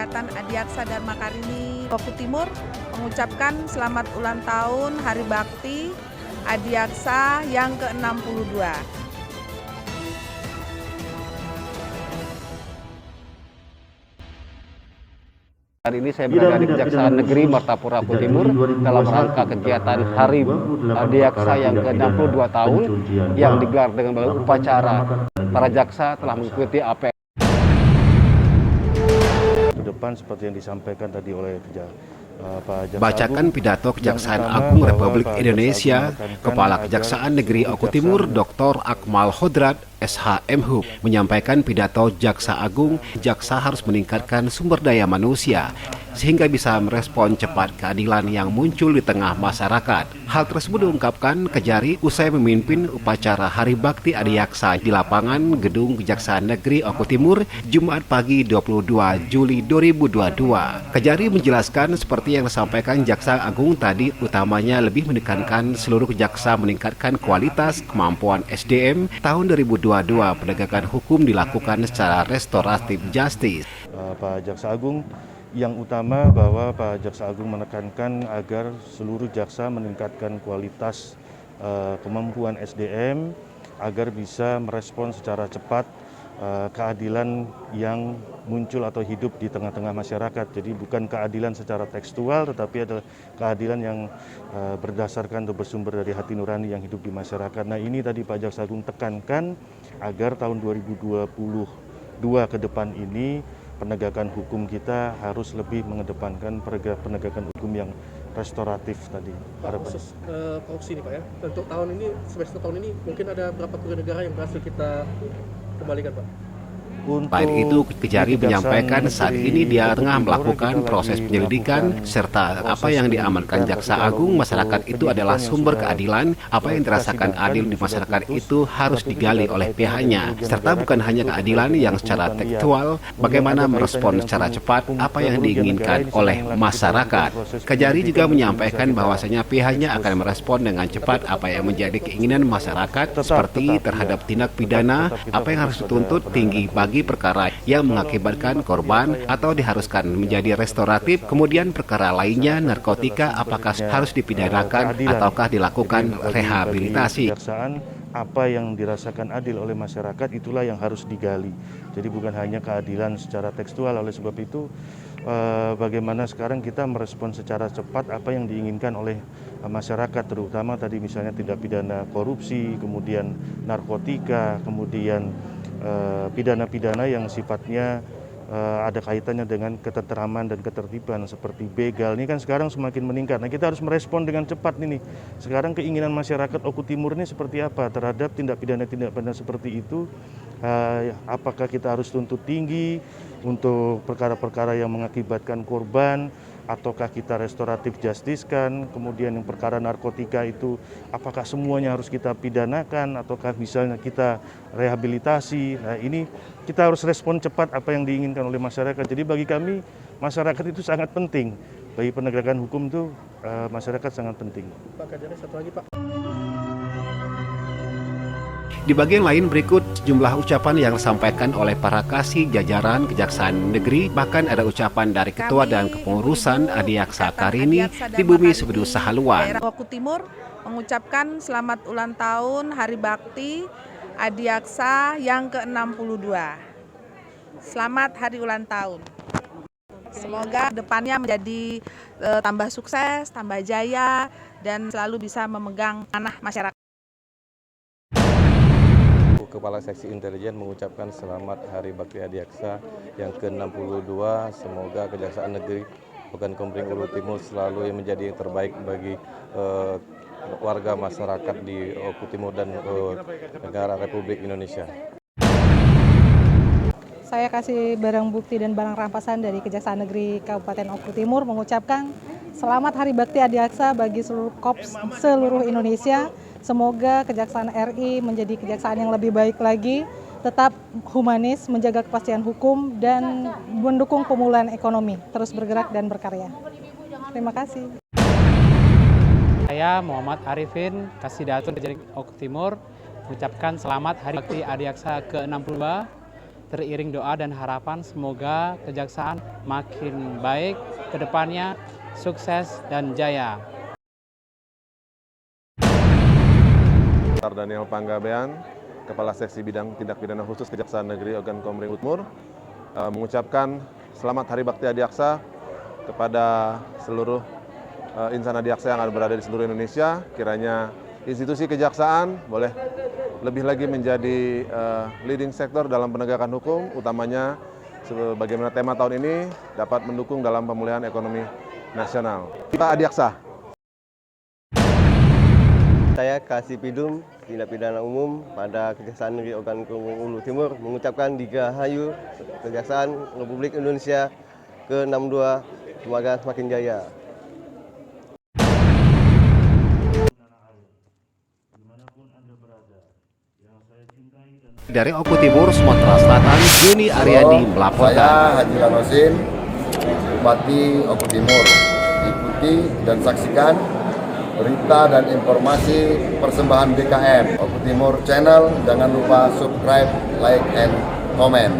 Kegiatan Adiaksa Dharma Karini Oku Timur mengucapkan selamat ulang tahun Hari Bakti Adiaksa yang ke-62. Hari ini saya berada di Kejaksaan Negeri Martapura Oku Timur dalam rangka kegiatan Hari Adiaksa yang ke-62 tahun yang digelar dengan melalui upacara. Para jaksa telah mengikuti APM. Ke depan seperti yang disampaikan tadi oleh Pak Jaksa Bacakan Agung, pidato Kejaksaan Agung Republik Indonesia, Kepala Kejaksaan Negeri Oku Timur Dr. Akmal Hodrat, SHMHUB, menyampaikan pidato Jaksa Agung, jaksa harus meningkatkan sumber daya manusia sehingga bisa merespon cepat keadilan yang muncul di tengah masyarakat. Hal tersebut diungkapkan Kejari usai memimpin upacara Hari Bakti Adiaksa di lapangan Gedung Kejaksaan Negeri Oku Timur Jumat pagi 22 Juli 2022. Kejari menjelaskan seperti yang disampaikan Jaksa Agung tadi, utamanya lebih menekankan seluruh jaksa meningkatkan kualitas kemampuan SDM. Tahun 2022 penegakan hukum dilakukan secara restoratif justice. Pak Jaksa Agung, yang utama bahwa Pak Jaksa Agung menekankan agar seluruh jaksa meningkatkan kualitas kemampuan SDM agar bisa merespon secara cepat keadilan yang muncul atau hidup di tengah-tengah masyarakat. Jadi bukan keadilan secara tekstual, tetapi adalah keadilan yang berdasarkan atau bersumber dari hati nurani yang hidup di masyarakat. Nah, ini tadi Pak Jaksa Agung tekankan agar tahun 2022 ke depan ini penegakan hukum kita harus lebih mengedepankan penegakan hukum yang restoratif tadi. Pak, khusus korupsi nih Pak ya, untuk tahun ini, semester tahun ini mungkin ada berapa kerugian negara yang berhasil kita kembalikan Pak? Selain itu, Kejari menyampaikan saat ini dia tengah melakukan proses penyelidikan serta apa yang diamankan Jaksa Agung masyarakat itu adalah sumber keadilan. Apa yang dirasakan adil di masyarakat itu harus digali oleh pihaknya, serta bukan hanya keadilan yang secara tekstual, bagaimana merespon secara cepat apa yang diinginkan oleh masyarakat. Kejari juga menyampaikan bahwasanya pihaknya akan merespon dengan cepat apa yang menjadi keinginan masyarakat, seperti terhadap tindak pidana, apa yang harus dituntut tinggi bagi perkara yang mengakibatkan korban atau diharuskan menjadi restoratif, kemudian perkara lainnya narkotika apakah harus dipidanakan ataukah dilakukan rehabilitasi. Apa yang dirasakan adil oleh masyarakat itulah yang harus digali. Jadi bukan hanya keadilan secara tekstual, oleh sebab itu bagaimana sekarang kita merespon secara cepat apa yang diinginkan oleh masyarakat, terutama tadi misalnya tindak pidana korupsi, kemudian narkotika, kemudian pidana-pidana yang sifatnya ada kaitannya dengan ketentraman dan ketertiban seperti begal. Ini kan sekarang semakin meningkat. Nah, kita harus merespon dengan cepat ini. Sekarang keinginan masyarakat Oku Timur ini seperti apa terhadap tindak pidana seperti itu? Apakah kita harus tuntut tinggi untuk perkara-perkara yang mengakibatkan korban, ataukah kita restoratif justice kan? Kemudian yang perkara narkotika itu apakah semuanya harus kita pidanakan ataukah misalnya kita rehabilitasi? Nah, ini kita harus respon cepat apa yang diinginkan oleh masyarakat. Jadi bagi kami masyarakat itu sangat penting. Bagi penegakan hukum itu masyarakat sangat penting. Pak Kejari, satu lagi Pak. Di bagian lain berikut sejumlah ucapan yang disampaikan oleh para kasih jajaran Kejaksaan Negeri, bahkan ada ucapan dari Ketua dan Kepengurusan Adiaksa Karini di Bumi Sebedu Sahaluan. Oku Timur mengucapkan selamat ulang tahun Hari Bakti Adiaksa yang ke-62. Selamat hari ulang tahun. Semoga depannya menjadi tambah sukses, tambah jaya, dan selalu bisa memegang tanah masyarakat. Kepala Seksi Intelijen mengucapkan selamat Hari Bakti Adiaksa yang ke-62. Semoga Kejaksaan Negeri Bukan Kompering Oku Timur selalu yang menjadi yang terbaik bagi warga masyarakat di Oku Timur dan negara Republik Indonesia. Saya kasih barang bukti dan barang rampasan dari Kejaksaan Negeri Kabupaten Oku Timur mengucapkan selamat Hari Bakti Adiaksa bagi seluruh Kops seluruh Indonesia. Semoga Kejaksaan RI menjadi kejaksaan yang lebih baik lagi, tetap humanis, menjaga kepastian hukum, dan mendukung pemulihan ekonomi, terus bergerak dan berkarya. Terima kasih. Saya Muhammad Arifin, Kasidatul dari Oku Timur, mengucapkan selamat Hari Bakti Adiaksa ke-62. teriring doa dan harapan semoga kejaksaan makin baik ke depannya, sukses dan jaya. Daniel Panggabean, Kepala Seksi Bidang Tindak Pidana Khusus Kejaksaan Negeri Ogan Komering Timur, mengucapkan selamat Hari Bakti Adiaksa kepada seluruh insan adiaksa yang berada di seluruh Indonesia. Kiranya institusi kejaksaan boleh lebih lagi menjadi leading sektor dalam penegakan hukum, utamanya sebagaimana tema tahun ini dapat mendukung dalam pemulihan ekonomi nasional. Pak Adiaksa. Saya Kasih Pidum, Tindak Pidana Umum pada Kejaksaan Negeri Ogan Komering Ulu Timur mengucapkan Dirgahayu Kejaksaan Republik Indonesia ke-62, semoga semakin jaya. Dari Oku Timur, Sumatera Selatan, Juni Aryadi melaporkan. Saya Haji Lanosin, Bupati Oku Timur. Ikuti dan saksikan berita dan informasi persembahan BKM Oku Timur Channel. Jangan lupa subscribe, like, and comment.